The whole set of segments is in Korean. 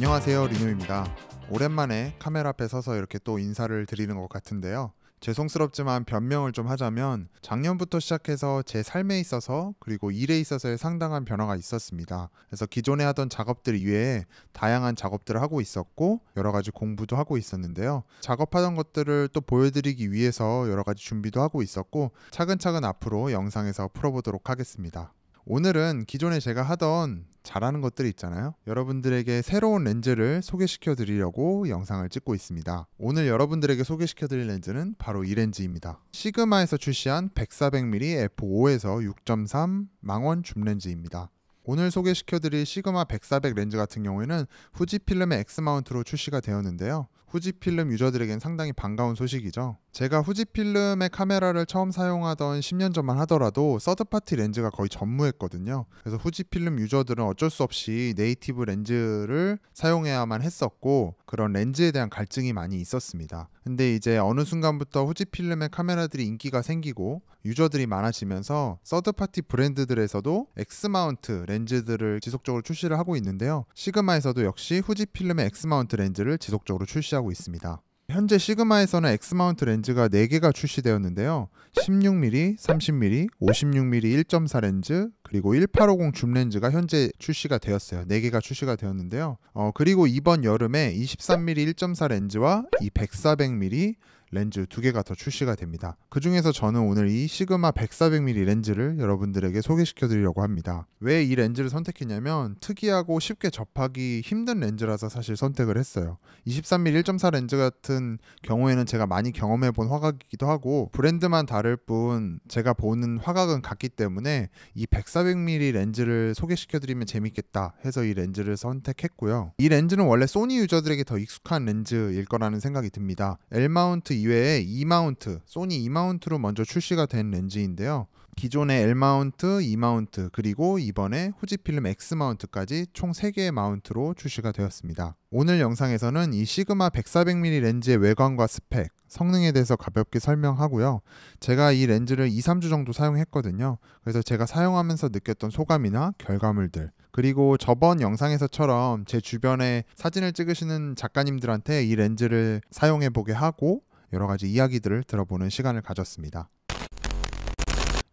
안녕하세요, 리노입니다. 오랜만에 카메라 앞에 서서 이렇게 또 인사를 드리는 것 같은데요. 죄송스럽지만 변명을 좀 하자면 작년부터 시작해서 제 삶에 있어서 그리고 일에 있어서의 상당한 변화가 있었습니다. 그래서 기존에 하던 작업들 이외에 다양한 작업들을 하고 있었고 여러 가지 공부도 하고 있었는데요. 작업하던 것들을 또 보여드리기 위해서 여러 가지 준비도 하고 있었고 차근차근 앞으로 영상에서 풀어보도록 하겠습니다. 오늘은 기존에 제가 하던 잘하는 것들이 있잖아요. 여러분들에게 새로운 렌즈를 소개시켜 드리려고 영상을 찍고 있습니다. 오늘 여러분들에게 소개시켜 드릴 렌즈는 바로 이 렌즈입니다. 시그마에서 출시한 100-400mm f5에서 6.3 망원 줌 렌즈입니다. 오늘 소개시켜 드릴 시그마 100-400 렌즈 같은 경우에는 후지필름의 X마운트로 출시가 되었는데요. 후지필름 유저들에겐 상당히 반가운 소식이죠. 제가 후지필름의 카메라를 처음 사용하던 10년 전만 하더라도 서드파티 렌즈가 거의 전무했거든요. 그래서 후지필름 유저들은 어쩔 수 없이 네이티브 렌즈를 사용해야만 했었고 그런 렌즈에 대한 갈증이 많이 있었습니다. 근데 이제 어느 순간부터 후지필름의 카메라들이 인기가 생기고 유저들이 많아지면서 서드파티 브랜드들에서도 X마운트 렌즈들을 지속적으로 출시를 하고 있는데요. 시그마에서도 역시 후지필름의 X마운트 렌즈를 지속적으로 출시하고 있습니다. 현재 시그마에서는 X마운트 렌즈가 4개가 출시되었는데요. 16mm, 30mm, 56mm 1.4 렌즈, 그리고 1850 줌 렌즈가 현재 출시가 되었어요. 4개가 출시가 되었는데요. 그리고 이번 여름에 23mm 1.4 렌즈와 이 100-400mm 렌즈 2개가 더 출시가 됩니다. 그 중에서 저는 오늘 이 시그마 100-400mm 렌즈를 여러분들에게 소개시켜 드리려고 합니다. 왜 이 렌즈를 선택했냐면 특이하고 쉽게 접하기 힘든 렌즈라서 사실 선택을 했어요. 23mm 1.4 렌즈 같은 경우에는 제가 많이 경험해 본 화각이기도 하고 브랜드만 다를 뿐 제가 보는 화각은 같기 때문에 이 100-400mm 렌즈를 소개시켜 드리면 재밌겠다 해서 이 렌즈를 선택했고요. 이 렌즈는 원래 소니 유저들에게 더 익숙한 렌즈일 거라는 생각이 듭니다. L마운트 이외에 E마운트, 소니 E마운트로 먼저 출시가 된 렌즈인데요. 기존의 L마운트, E마운트, 그리고 이번에 후지필름 X마운트까지 총 3개의 마운트로 출시가 되었습니다. 오늘 영상에서는 이 시그마 100-400mm 렌즈의 외관과 스펙, 성능에 대해서 가볍게 설명하고요. 제가 이 렌즈를 2-3주 정도 사용했거든요. 그래서 제가 사용하면서 느꼈던 소감이나 결과물들, 그리고 저번 영상에서처럼 제 주변에 사진을 찍으시는 작가님들한테 이 렌즈를 사용해보게 하고 여러 가지 이야기들을 들어보는 시간을 가졌습니다.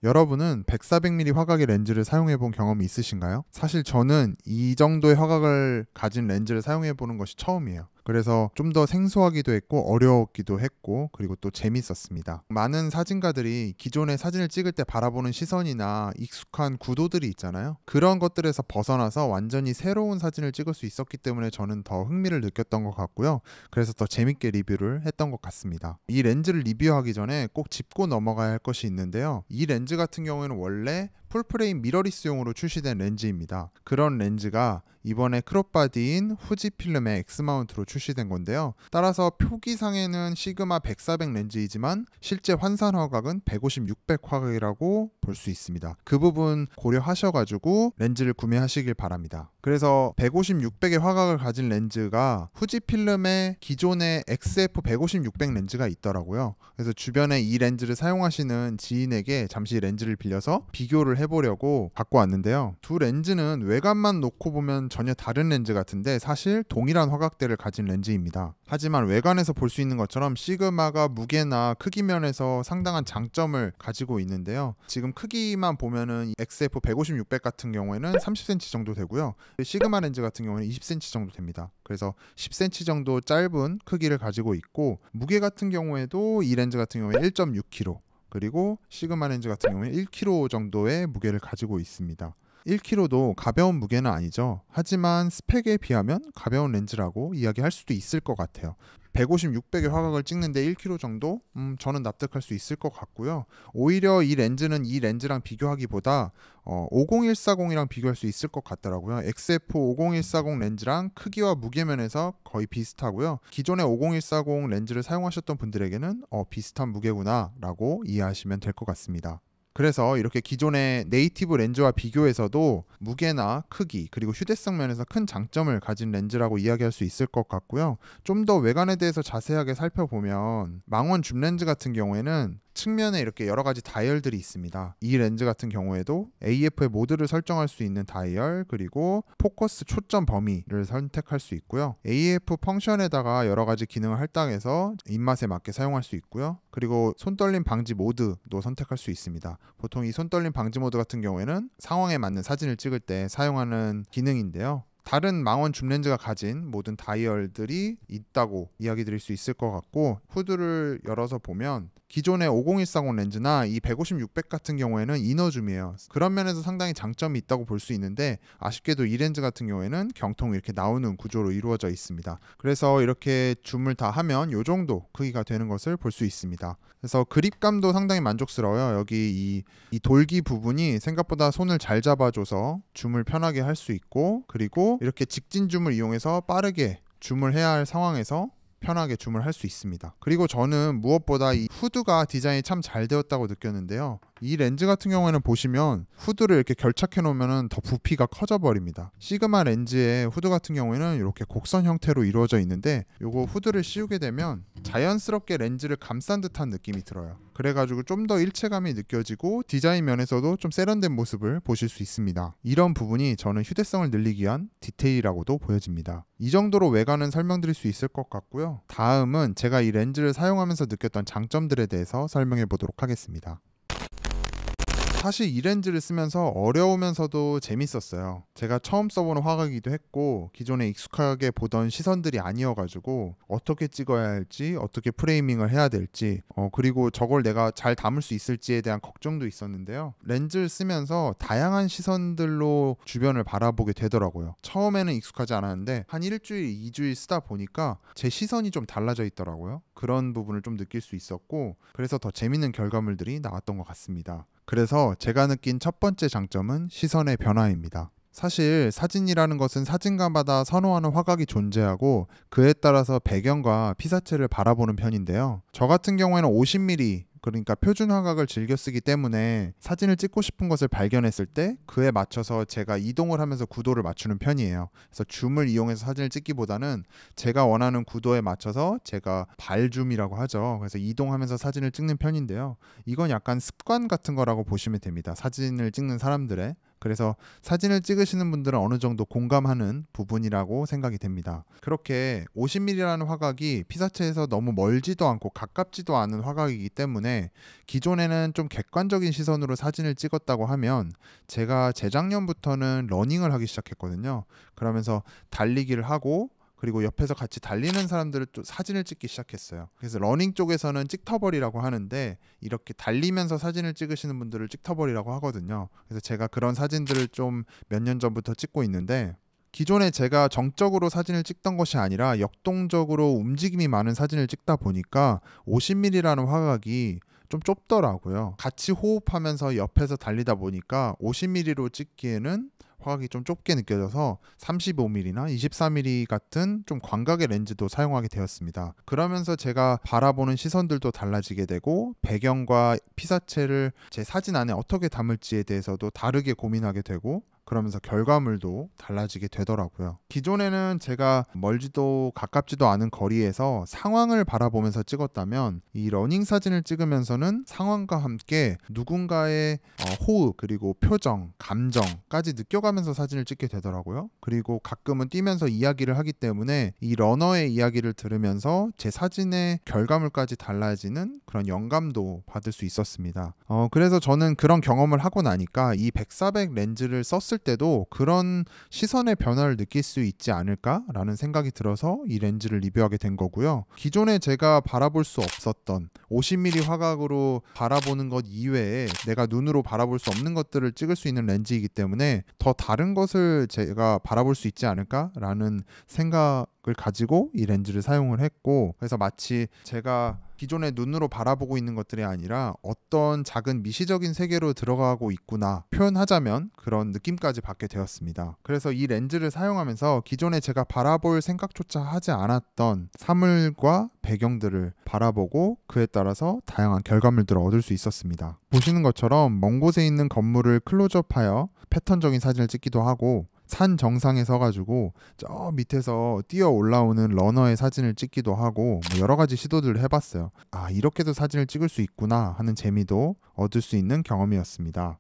여러분은 100-400mm 화각의 렌즈를 사용해본 경험이 있으신가요? 사실 저는 이 정도의 화각을 가진 렌즈를 사용해보는 것이 처음이에요. 그래서 좀 더 생소하기도 했고 어려웠기도 했고 그리고 또 재밌었습니다. 많은 사진가들이 기존의 사진을 찍을 때 바라보는 시선이나 익숙한 구도들이 있잖아요. 그런 것들에서 벗어나서 완전히 새로운 사진을 찍을 수 있었기 때문에 저는 더 흥미를 느꼈던 것 같고요. 그래서 더 재밌게 리뷰를 했던 것 같습니다. 이 렌즈를 리뷰하기 전에 꼭 짚고 넘어가야 할 것이 있는데요. 이 렌즈 같은 경우에는 원래 풀프레임 미러리스용으로 출시된 렌즈입니다. 그런 렌즈가 이번에 크롭바디인 후지필름의 X마운트로 출시된 건데요. 따라서 표기상에는 시그마 100-400 렌즈이지만 실제 환산 화각은 150-600 화각이라고 볼 수 있습니다. 그 부분 고려하셔가지고 렌즈를 구매하시길 바랍니다. 그래서 150-600의 화각을 가진 렌즈가 후지필름의 기존의 XF 150-600 렌즈가 있더라고요. 그래서 주변에 이 렌즈를 사용하시는 지인에게 잠시 렌즈를 빌려서 비교를 해보려고 갖고 왔는데요. 두 렌즈는 외관만 놓고 보면 전혀 다른 렌즈 같은데 사실 동일한 화각대를 가진 렌즈입니다. 하지만 외관에서 볼 수 있는 것처럼 시그마가 무게나 크기 면에서 상당한 장점을 가지고 있는데요. 지금 크기만 보면은 XF 150-600 같은 경우에는 30cm 정도 되고요. 시그마 렌즈 같은 경우는 20cm 정도 됩니다. 그래서 10cm 정도 짧은 크기를 가지고 있고 무게 같은 경우에도 이 렌즈 같은 경우에 1.6kg 그리고 시그마 렌즈 같은 경우에 1kg 정도의 무게를 가지고 있습니다. 1kg도 가벼운 무게는 아니죠. 하지만 스펙에 비하면 가벼운 렌즈라고 이야기할 수도 있을 것 같아요. 150-600의 화각을 찍는데 1kg 정도? 저는 납득할 수 있을 것 같고요. 오히려 이 렌즈는 이 렌즈랑 비교하기보다 50140이랑 비교할 수 있을 것 같더라고요. XF 50140 렌즈랑 크기와 무게면에서 거의 비슷하고요. 기존의 50140 렌즈를 사용하셨던 분들에게는 비슷한 무게구나 라고 이해하시면 될 것 같습니다. 그래서 이렇게 기존의 네이티브 렌즈와 비교해서도 무게나 크기 그리고 휴대성 면에서 큰 장점을 가진 렌즈라고 이야기할 수 있을 것 같고요. 좀 더 외관에 대해서 자세하게 살펴보면 망원 줌 렌즈 같은 경우에는 측면에 이렇게 여러 가지 다이얼들이 있습니다. 이 렌즈 같은 경우에도 AF의 모드를 설정할 수 있는 다이얼, 그리고 포커스 초점 범위를 선택할 수 있고요. AF 펑션에다가 여러 가지 기능을 할당해서 입맛에 맞게 사용할 수 있고요. 그리고 손떨림 방지 모드도 선택할 수 있습니다. 보통 이 손떨림 방지 모드 같은 경우에는 상황에 맞는 사진을 찍을 때 사용하는 기능인데요. 다른 망원 줌렌즈가 가진 모든 다이얼들이 있다고 이야기 드릴 수 있을 것 같고, 후드를 열어서 보면 기존의 50140 렌즈나 이 150, 600 같은 경우에는 이너줌이에요. 그런 면에서 상당히 장점이 있다고 볼 수 있는데, 아쉽게도 이 렌즈 같은 경우에는 경통 이렇게 나오는 구조로 이루어져 있습니다. 그래서 이렇게 줌을 다 하면 이 정도 크기가 되는 것을 볼 수 있습니다. 그래서 그립감도 상당히 만족스러워요. 여기 이 돌기 부분이 생각보다 손을 잘 잡아줘서 줌을 편하게 할 수 있고, 그리고 이렇게 직진 줌을 이용해서 빠르게 줌을 해야 할 상황에서 편하게 줌을 할 수 있습니다. 그리고 저는 무엇보다 이 후드가 디자인이 참 잘 되었다고 느꼈는데요. 이 렌즈 같은 경우에는 보시면 후드를 이렇게 결착해 놓으면 더 부피가 커져 버립니다. 시그마 렌즈의 후드 같은 경우에는 이렇게 곡선 형태로 이루어져 있는데, 요거 후드를 씌우게 되면 자연스럽게 렌즈를 감싼 듯한 느낌이 들어요. 그래가지고 좀 더 일체감이 느껴지고 디자인 면에서도 좀 세련된 모습을 보실 수 있습니다. 이런 부분이 저는 휴대성을 늘리기 위한 디테일이라고도 보여집니다. 이 정도로 외관은 설명드릴 수 있을 것 같고요. 다음은 제가 이 렌즈를 사용하면서 느꼈던 장점들에 대해서 설명해 보도록 하겠습니다. 사실 이 렌즈를 쓰면서 어려우면서도 재밌었어요. 제가 처음 써보는 화각이기도 했고, 기존에 익숙하게 보던 시선들이 아니어가지고 어떻게 찍어야 할지, 어떻게 프레이밍을 해야 될지, 그리고 저걸 내가 잘 담을 수 있을지에 대한 걱정도 있었는데요. 렌즈를 쓰면서 다양한 시선들로 주변을 바라보게 되더라고요. 처음에는 익숙하지 않았는데 한 일주일, 2주일 쓰다 보니까 제 시선이 좀 달라져 있더라고요. 그런 부분을 좀 느낄 수 있었고, 그래서 더 재밌는 결과물들이 나왔던 것 같습니다. 그래서 제가 느낀 첫 번째 장점은 시선의 변화입니다. 사실 사진이라는 것은 사진가마다 선호하는 화각이 존재하고, 그에 따라서 배경과 피사체를 바라보는 편인데요. 저 같은 경우에는 50mm, 그러니까 표준 화각을 즐겨 쓰기 때문에 사진을 찍고 싶은 것을 발견했을 때 그에 맞춰서 제가 이동을 하면서 구도를 맞추는 편이에요. 그래서 줌을 이용해서 사진을 찍기보다는 제가 원하는 구도에 맞춰서 제가 발줌이라고 하죠. 그래서 이동하면서 사진을 찍는 편인데요. 이건 약간 습관 같은 거라고 보시면 됩니다. 사진을 찍는 사람들의. 그래서 사진을 찍으시는 분들은 어느 정도 공감하는 부분이라고 생각이 됩니다. 그렇게 50mm라는 화각이 피사체에서 너무 멀지도 않고 가깝지도 않은 화각이기 때문에 기존에는 좀 객관적인 시선으로 사진을 찍었다고 하면, 제가 재작년부터는 러닝을 하기 시작했거든요. 그러면서 달리기를 하고, 그리고 옆에서 같이 달리는 사람들을 또 사진을 찍기 시작했어요. 그래서 러닝 쪽에서는 찍터벌이라고 하는데, 이렇게 달리면서 사진을 찍으시는 분들을 찍터벌이라고 하거든요. 그래서 제가 그런 사진들을 좀 몇 년 전부터 찍고 있는데, 기존에 제가 정적으로 사진을 찍던 것이 아니라 역동적으로 움직임이 많은 사진을 찍다 보니까 50mm라는 화각이 좀 좁더라고요. 같이 호흡하면서 옆에서 달리다 보니까 50mm로 찍기에는 화각이 좀 좁게 느껴져서 35mm나 24mm 같은 좀 광각의 렌즈도 사용하게 되었습니다. 그러면서 제가 바라보는 시선들도 달라지게 되고, 배경과 피사체를 제 사진 안에 어떻게 담을지에 대해서도 다르게 고민하게 되고, 그러면서 결과물도 달라지게 되더라고요. 기존에는 제가 멀지도 가깝지도 않은 거리에서 상황을 바라보면서 찍었다면, 이 러닝 사진을 찍으면서는 상황과 함께 누군가의 호흡, 그리고 표정, 감정까지 느껴가면서 사진을 찍게 되더라고요. 그리고 가끔은 뛰면서 이야기를 하기 때문에 이 러너의 이야기를 들으면서 제 사진의 결과물까지 달라지는 그런 영감도 받을 수 있었습니다. 그래서 저는 그런 경험을 하고 나니까 이 100-400 렌즈를 썼을 때도 그런 시선의 변화를 느낄 수 있지 않을까라는 생각이 들어서 이 렌즈를 리뷰하게 된 거고요. 기존에 제가 바라볼 수 없었던 50mm 화각으로 바라보는 것 이외에 내가 눈으로 바라볼 수 없는 것들을 찍을 수 있는 렌즈이기 때문에 더 다른 것을 제가 바라볼 수 있지 않을까라는 생각을 가지고 이 렌즈를 사용을 했고, 그래서 마치 제가 기존의 눈으로 바라보고 있는 것들이 아니라 어떤 작은 미시적인 세계로 들어가고 있구나 표현하자면 그런 느낌까지 받게 되었습니다. 그래서 이 렌즈를 사용하면서 기존에 제가 바라볼 생각조차 하지 않았던 사물과 배경들을 바라보고 그에 따라서 다양한 결과물들을 얻을 수 있었습니다. 보시는 것처럼 먼 곳에 있는 건물을 클로즈업하여 패턴적인 사진을 찍기도 하고, 산 정상에 서가지고 저 밑에서 뛰어 올라오는 러너의 사진을 찍기도 하고 뭐 여러 가지 시도들을 해봤어요. 아, 이렇게도 사진을 찍을 수 있구나 하는 재미도 얻을 수 있는 경험이었습니다.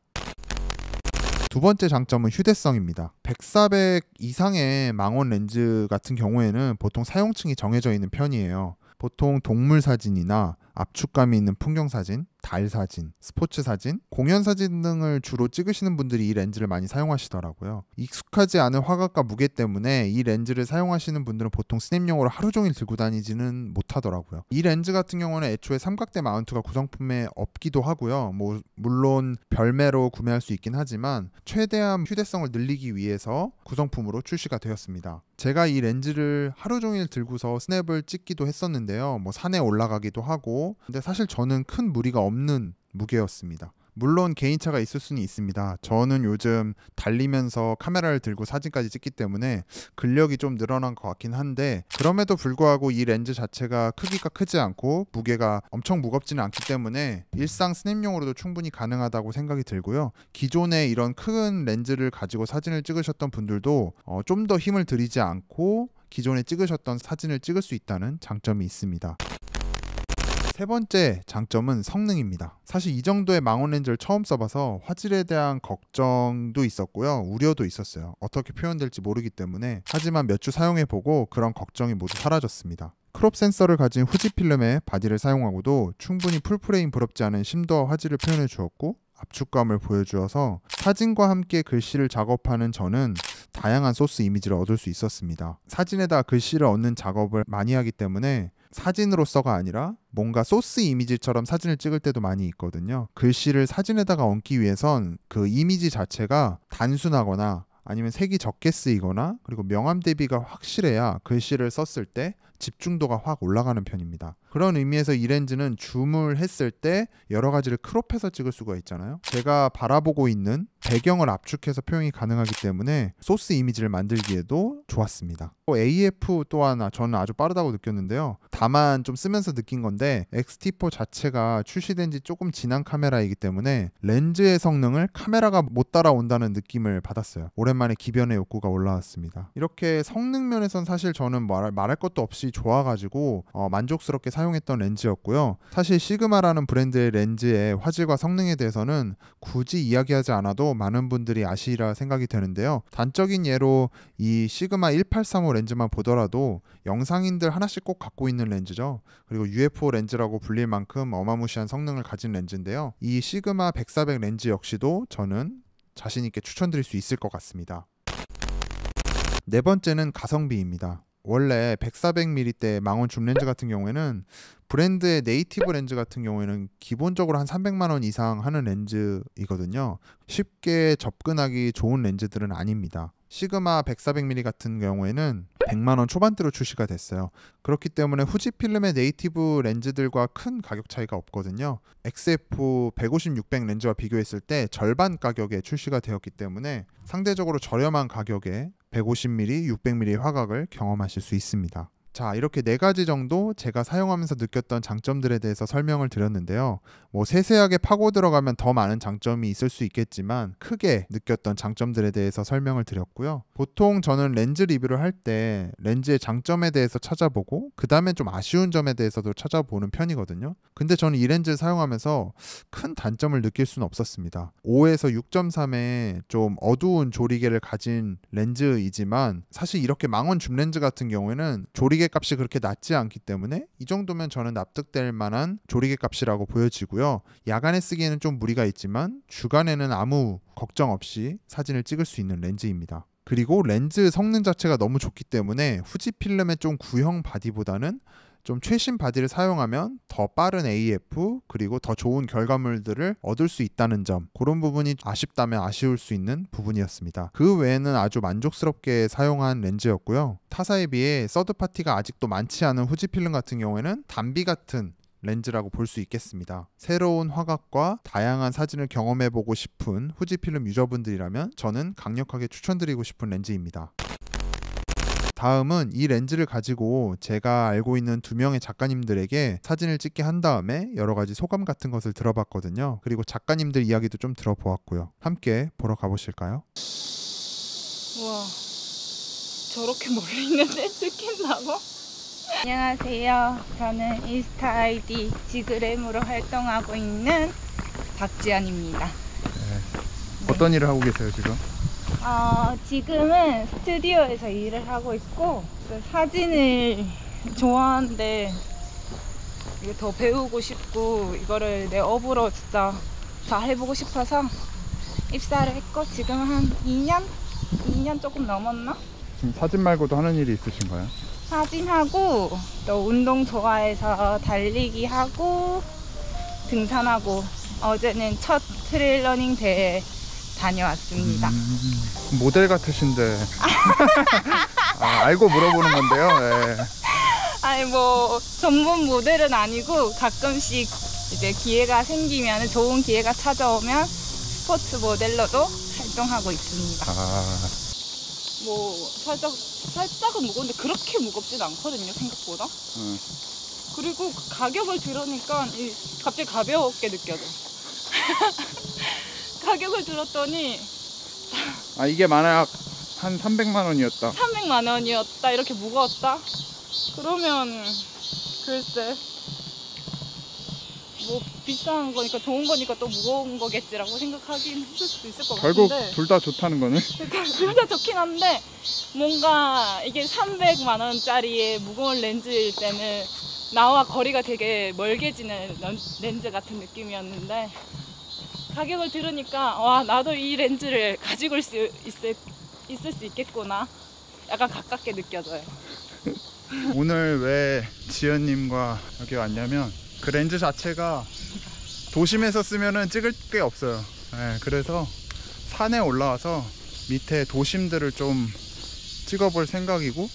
두 번째 장점은 휴대성입니다. 100-400 이상의 망원 렌즈 같은 경우에는 보통 사용층이 정해져 있는 편이에요. 보통 동물 사진이나 압축감이 있는 풍경 사진, 달 사진, 스포츠 사진, 공연 사진 등을 주로 찍으시는 분들이 이 렌즈를 많이 사용하시더라고요. 익숙하지 않은 화각과 무게 때문에 이 렌즈를 사용하시는 분들은 보통 스냅용으로 하루 종일 들고 다니지는 못하더라고요. 이 렌즈 같은 경우는 애초에 삼각대 마운트가 구성품에 없기도 하고요. 물론 별매로 구매할 수 있긴 하지만 최대한 휴대성을 늘리기 위해서 구성품으로 출시가 되었습니다. 제가 이 렌즈를 하루 종일 들고서 스냅을 찍기도 했었는데요. 산에 올라가기도 하고, 근데 사실 저는 큰 무리가 없는 무게였습니다. 물론 개인차가 있을 수는 있습니다. 저는 요즘 달리면서 카메라를 들고 사진까지 찍기 때문에 근력이 좀 늘어난 것 같긴 한데, 그럼에도 불구하고 이 렌즈 자체가 크기가 크지 않고 무게가 엄청 무겁지는 않기 때문에 일상 스냅용으로도 충분히 가능하다고 생각이 들고요. 기존에 이런 큰 렌즈를 가지고 사진을 찍으셨던 분들도 좀 더 힘을 들이지 않고 기존에 찍으셨던 사진을 찍을 수 있다는 장점이 있습니다. 세 번째 장점은 성능입니다. 사실 이 정도의 망원 렌즈를 처음 써봐서 화질에 대한 걱정도 있었고요. 우려도 있었어요. 어떻게 표현될지 모르기 때문에. 하지만 몇 주 사용해보고 그런 걱정이 모두 사라졌습니다. 크롭 센서를 가진 후지필름의 바디를 사용하고도 충분히 풀프레임 부럽지 않은 심도와 화질을 표현해 주었고, 압축감을 보여주어서 사진과 함께 글씨를 작업하는 저는 다양한 소스 이미지를 얻을 수 있었습니다. 사진에다 글씨를 얻는 작업을 많이 하기 때문에 사진으로서가 아니라 뭔가 소스 이미지처럼 사진을 찍을 때도 많이 있거든요. 글씨를 사진에다가 얹기 위해선 그 이미지 자체가 단순하거나 아니면 색이 적게 쓰이거나 그리고 명암 대비가 확실해야 글씨를 썼을 때 집중도가 확 올라가는 편입니다. 그런 의미에서 이 렌즈는 줌을 했을 때 여러 가지를 크롭해서 찍을 수가 있잖아요. 제가 바라보고 있는 배경을 압축해서 표현이 가능하기 때문에 소스 이미지를 만들기에도 좋았습니다. AF 또한 저는 아주 빠르다고 느꼈는데요. 다만 좀 쓰면서 느낀 건데 X-T4 자체가 출시된 지 조금 지난 카메라이기 때문에 렌즈의 성능을 카메라가 못 따라온다는 느낌을 받았어요. 오랜만에 기변의 욕구가 올라왔습니다. 이렇게 성능 면에선 사실 저는 말할 것도 없이 좋아가지고 만족스럽게 사용했던 렌즈였고요. 사실 시그마라는 브랜드의 렌즈의 화질과 성능에 대해서는 굳이 이야기하지 않아도 많은 분들이 아시리라 생각이 되는데요. 단적인 예로 이 시그마 1835 렌즈만 보더라도 영상인들 하나씩 꼭 갖고 있는 렌즈죠. 그리고 UFO 렌즈라고 불릴 만큼 어마무시한 성능을 가진 렌즈인데요. 이 시그마 100-400 렌즈 역시도 저는 자신 있게 추천드릴 수 있을 것 같습니다. 네 번째는 가성비입니다. 원래 100-400mm 망원 줌 렌즈 같은 경우에는 브랜드의 네이티브 렌즈 같은 경우에는 기본적으로 한 300만 원 이상 하는 렌즈이거든요. 쉽게 접근하기 좋은 렌즈들은 아닙니다. 시그마 100-400mm 같은 경우에는 100만 원 초반대로 출시가 됐어요. 그렇기 때문에 후지필름의 네이티브 렌즈들과 큰 가격 차이가 없거든요. XF 150-600 렌즈와 비교했을 때 절반 가격에 출시가 되었기 때문에 상대적으로 저렴한 가격에 150mm, 600mm 화각을 경험하실 수 있습니다. 자, 이렇게 네 가지 정도 제가 사용하면서 느꼈던 장점들에 대해서 설명을 드렸는데요. 세세하게 파고 들어가면 더 많은 장점이 있을 수 있겠지만 크게 느꼈던 장점들에 대해서 설명을 드렸고요. 보통 저는 렌즈 리뷰를 할 때 렌즈의 장점에 대해서 찾아보고 그 다음에 좀 아쉬운 점에 대해서도 찾아보는 편이거든요. 근데 저는 이 렌즈를 사용하면서 큰 단점을 느낄 수는 없었습니다. 5에서 6.3의 좀 어두운 조리개를 가진 렌즈이지만 사실 이렇게 망원 줌 렌즈 같은 경우에는 조리개 값이 그렇게 낮지 않기 때문에 이 정도면 저는 납득될 만한 조리개 값이라고 보여지고요. 야간에 쓰기에는 좀 무리가 있지만 주간에는 아무 걱정 없이 사진을 찍을 수 있는 렌즈입니다. 그리고 렌즈 성능 자체가 너무 좋기 때문에 후지필름의 좀 구형 바디보다는 좀 최신 바디를 사용하면 더 빠른 AF 그리고 더 좋은 결과물들을 얻을 수 있다는 점, 그런 부분이 아쉽다면 아쉬울 수 있는 부분이었습니다. 그 외에는 아주 만족스럽게 사용한 렌즈였고요. 타사에 비해 서드파티가 아직도 많지 않은 후지필름 같은 경우에는 단비 같은 렌즈라고 볼 수 있겠습니다. 새로운 화각과 다양한 사진을 경험해보고 싶은 후지필름 유저분들이라면 저는 강력하게 추천드리고 싶은 렌즈입니다. 다음은 이 렌즈를 가지고 제가 알고 있는 2명의 작가님들에게 사진을 찍게 한 다음에 여러 가지 소감 같은 것을 들어봤거든요. 그리고 작가님들 이야기도 좀 들어보았고요. 함께 보러 가보실까요? 우와, 저렇게 멀리 있는데 찍힌다고? 안녕하세요. 저는 인스타 아이디 지그램으로 활동하고 있는 박지연입니다. 어떤 일을 하고 계세요 지금? 지금은 스튜디오에서 일을 하고 있고, 사진을 좋아하는데 이거 더 배우고 싶고 이거를 내 업으로 진짜 잘 해보고 싶어서 입사를 했고, 지금 한 2년 조금 넘었나? 지금 사진 말고도 하는 일이 있으신가요? 사진하고 또 운동 좋아해서 달리기 하고 등산하고, 어제는 첫 트레일 러닝 대회 다녀왔습니다. 모델 같으신데. 알고 물어보는 건데요. 네. 아니 뭐 전문 모델은 아니고 가끔씩 이제 기회가 생기면, 좋은 기회가 찾아오면 스포츠 모델로도 활동하고 있습니다. 뭐 살짝은 무거운데 그렇게 무겁진 않거든요, 생각보다. 그리고 가격을 들으니까 갑자기 가볍게 느껴져. 가격을 들었더니 이게 만약 한 300만 원이었다. 300만 원이었다, 이렇게 무거웠다? 그러면 글쎄, 뭐 비싼 거니까, 좋은 거니까 또 무거운 거겠지라고 생각하긴 했을 수도 있을 것 결국 같은데, 둘 다 좋다는 거네. 그러니까 둘 다 좋긴 한데, 뭔가 이게 300만 원짜리의 무거운 렌즈일 때는 나와 거리가 되게 멀게지는 렌즈 같은 느낌이었는데, 가격을 들으니까 와, 나도 이 렌즈를 가지고 있을 수 있겠구나, 약간 가깝게 느껴져요. 오늘 왜 지연님과 여기 왔냐면, 그 렌즈 자체가 도심에서 쓰면은 찍을 게 없어요. 네, 그래서 산에 올라와서 밑에 도심들을 좀 찍어볼 생각이고,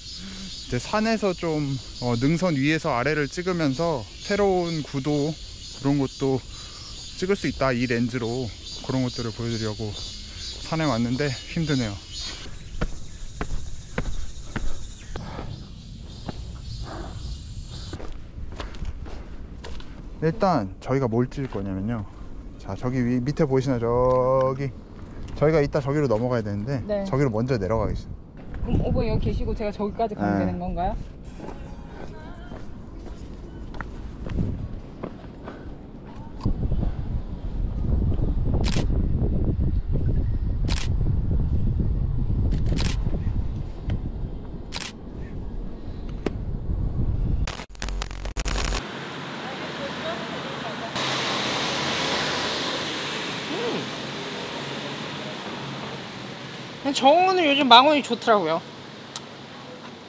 이제 산에서 좀 능선 위에서 아래를 찍으면서 새로운 구도, 그런 것도 찍을 수 있다, 이 렌즈로. 그런 것들을 보여드리려고 산에 왔는데 힘드네요. 일단 저희가 뭘 찍을 거냐면요, 자, 저기 밑에 보이시나요? 저희가 이따 저기로 넘어가야 되는데, 네. 저기로 먼저 내려가겠습니다. 그럼 오버 여기 계시고 제가 저기까지 가면 네. 되는 건가요? 정원은 요즘 망원이 좋더라고요.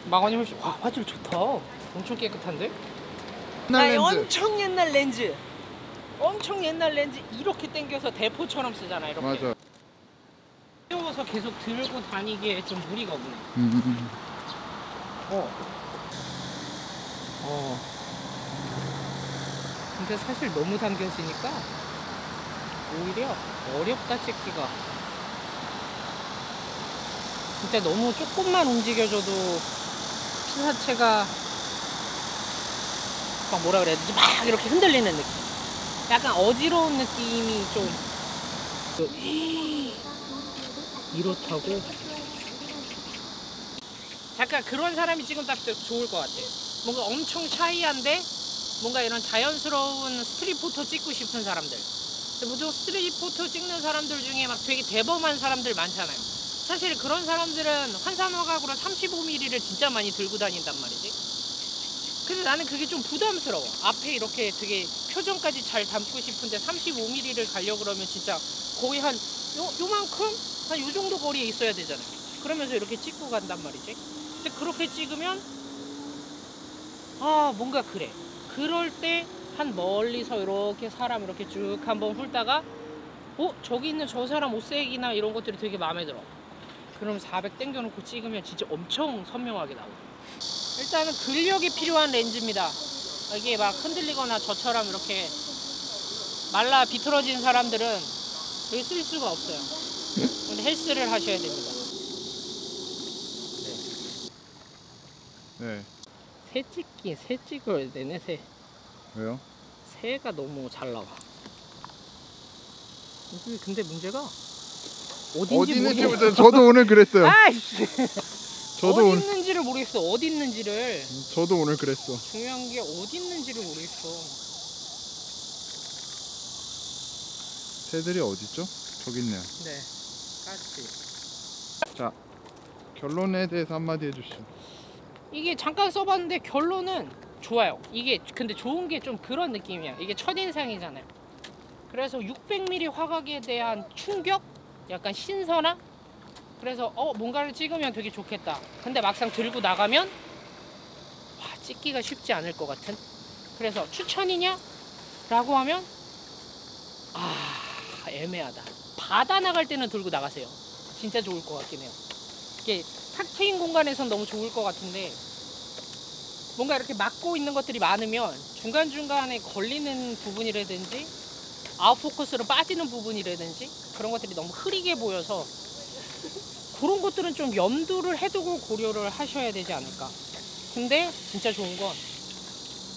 망원이 훨씬, 와, 화질 좋다. 엄청 깨끗한데? 엄청 옛날 렌즈. 엄청 옛날 렌즈 이렇게 당겨서 대포처럼 쓰잖아, 이렇게. 맞아. 세워서 계속 들고 다니기에 좀 무리가 없네. 근데 사실 너무 당겨지니까 오히려 어렵다, 찍기가. 진짜 너무 조금만 움직여줘도 피사체가 막 뭐라 그래야 되지? 막 이렇게 흔들리는 느낌. 약간 어지러운 느낌이 좀 이렇다고. 잠깐 그런 사람이 지금 딱 좋을 것 같아. 뭔가 엄청 샤이한데 뭔가 이런 자연스러운 스트릿 포토 찍고 싶은 사람들. 근데 보통 스트릿 포토 찍는 사람들 중에 막 되게 대범한 사람들 많잖아요. 사실 그런 사람들은 환산화각으로 35mm를 진짜 많이 들고 다닌단 말이지. 근데 나는 그게 좀 부담스러워. 앞에 이렇게 되게 표정까지 잘 담고 싶은데 35mm를 가려고 그러면 진짜 거의 한 요만큼? 한 요 정도 거리에 있어야 되잖아요. 그러면서 이렇게 찍고 간단 말이지. 근데 그렇게 찍으면 뭔가 그래. 그럴 때 한 멀리서 이렇게 사람 이렇게 쭉 한번 훑다가 저기 있는 저 사람 옷색이나 이런 것들이 되게 마음에 들어. 그럼 400 당겨놓고 찍으면 진짜 엄청 선명하게 나오고. 일단은 근력이 필요한 렌즈입니다. 이게 막 흔들리거나 저처럼 이렇게 말라 비틀어진 사람들은 여기 쓸 수가 없어요. 근데 헬스를 하셔야 됩니다. 네. 새 찍어야 되네, 새. 왜요? 새가 너무 잘 나와. 근데 문제가 어디 있는지부터 저도 오늘 그랬어요. 아이씨. 저도 어디 있는지를 모르겠어. 어디 있는지를. 저도 오늘 그랬어. 중요한 게 어디 있는지를 모르겠어. 새들이 어딨죠? 저기 있네요. 네. 가스지. 자, 결론에 대해서 한마디 해주시죠. 이게 잠깐 써봤는데 결론은 좋아요. 이게 근데 좋은 게 좀 그런 느낌이야. 이게 첫인상이잖아요. 그래서 600mm 화각에 대한 충격? 약간 신선함? 그래서 뭔가를 찍으면 되게 좋겠다. 근데 막상 들고 나가면 찍기가 쉽지 않을 것 같은. 그래서 추천이냐? 라고 하면 애매하다. 바다 나갈 때는 들고 나가세요. 진짜 좋을 것 같긴 해요. 이게 탁 트인 공간에선 너무 좋을 것 같은데 뭔가 이렇게 막고 있는 것들이 많으면 중간중간에 걸리는 부분이라든지 아웃포커스로 빠지는 부분이라든지 그런 것들이 너무 흐리게 보여서 그런 것들은 좀 염두를 해두고 고려를 하셔야 되지 않을까. 근데 진짜 좋은 건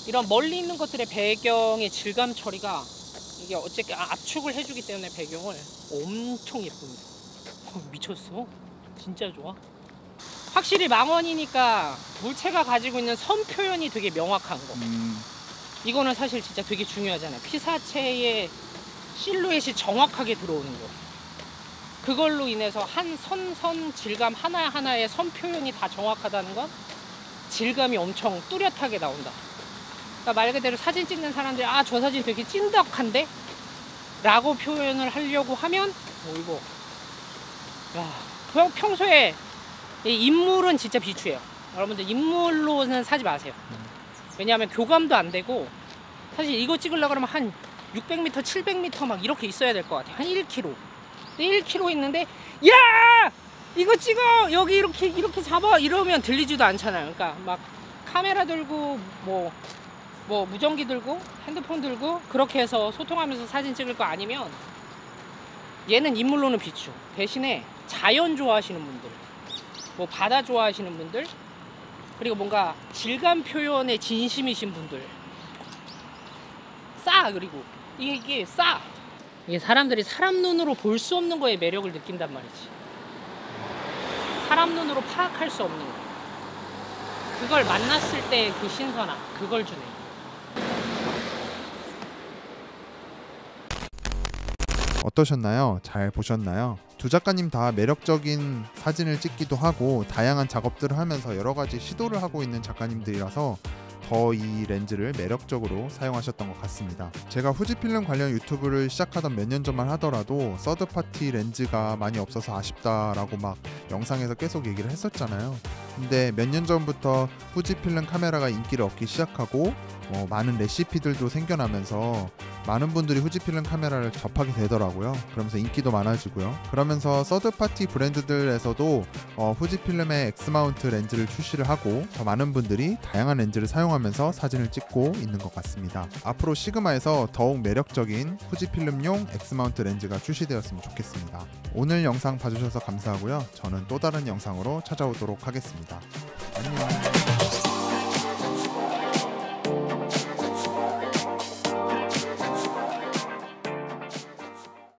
이런 멀리 있는 것들의 배경의 질감 처리가 이게 어쨌든 압축을 해주기 때문에 배경을 엄청 예쁩니다. 미쳤어. 진짜 좋아. 확실히 망원이니까 물체가 가지고 있는 선 표현이 되게 명확한 거. 이거는 사실 진짜 되게 중요하잖아요. 피사체의 실루엣이 정확하게 들어오는 거. 그걸로 인해서 한 선 질감 하나하나의 선 표현이 다 정확하다는 건 질감이 엄청 뚜렷하게 나온다. 그러니까 말 그대로 사진 찍는 사람들이 저 사진 되게 찐덕한데? 라고 표현을 하려고 하면 이거 평소에 이 인물은 진짜 비추해요. 여러분들 인물로는 사지 마세요. 왜냐하면 교감도 안 되고 사실 이거 찍으려고 그러면 한 600m, 700m 막 이렇게 있어야 될 것 같아요. 한 1km. 1km 있는데 야! 이거 찍어! 여기 이렇게 잡아! 이러면 들리지도 않잖아요. 그러니까 막 카메라 들고 뭐 무전기 들고 핸드폰 들고 그렇게 해서 소통하면서 사진 찍을 거 아니면 얘는 인물로는 비추. 대신에 자연 좋아하시는 분들, 뭐 바다 좋아하시는 분들, 그리고 뭔가 질감 표현에 진심이신 분들 그리고 이게 이게 사람들이 사람 눈으로 볼 수 없는 거에 매력을 느낀단 말이지. 사람 눈으로 파악할 수 없는 거. 그걸 만났을 때 그 신선함, 그걸 주네. 어떠셨나요? 잘 보셨나요? 두 작가님 다 매력적인 사진을 찍기도 하고 다양한 작업들을 하면서 여러 가지 시도를 하고 있는 작가님들이라서 더 이 렌즈를 매력적으로 사용하셨던 것 같습니다. 제가 후지필름 관련 유튜브를 시작하던 몇 년 전만 하더라도 서드파티 렌즈가 많이 없어서 아쉽다라고 막 영상에서 계속 얘기를 했었잖아요. 근데 몇 년 전부터 후지필름 카메라가 인기를 얻기 시작하고 많은 레시피들도 생겨나면서 많은 분들이 후지필름 카메라를 접하게 되더라고요. 그러면서 인기도 많아지고요. 그러면서 서드파티 브랜드들에서도 후지필름의 X마운트 렌즈를 출시를 하고 더 많은 분들이 다양한 렌즈를 사용하면서 사진을 찍고 있는 것 같습니다. 앞으로 시그마에서 더욱 매력적인 후지필름용 X마운트 렌즈가 출시되었으면 좋겠습니다. 오늘 영상 봐주셔서 감사하고요. 저는 또 다른 영상으로 찾아오도록 하겠습니다. 안녕.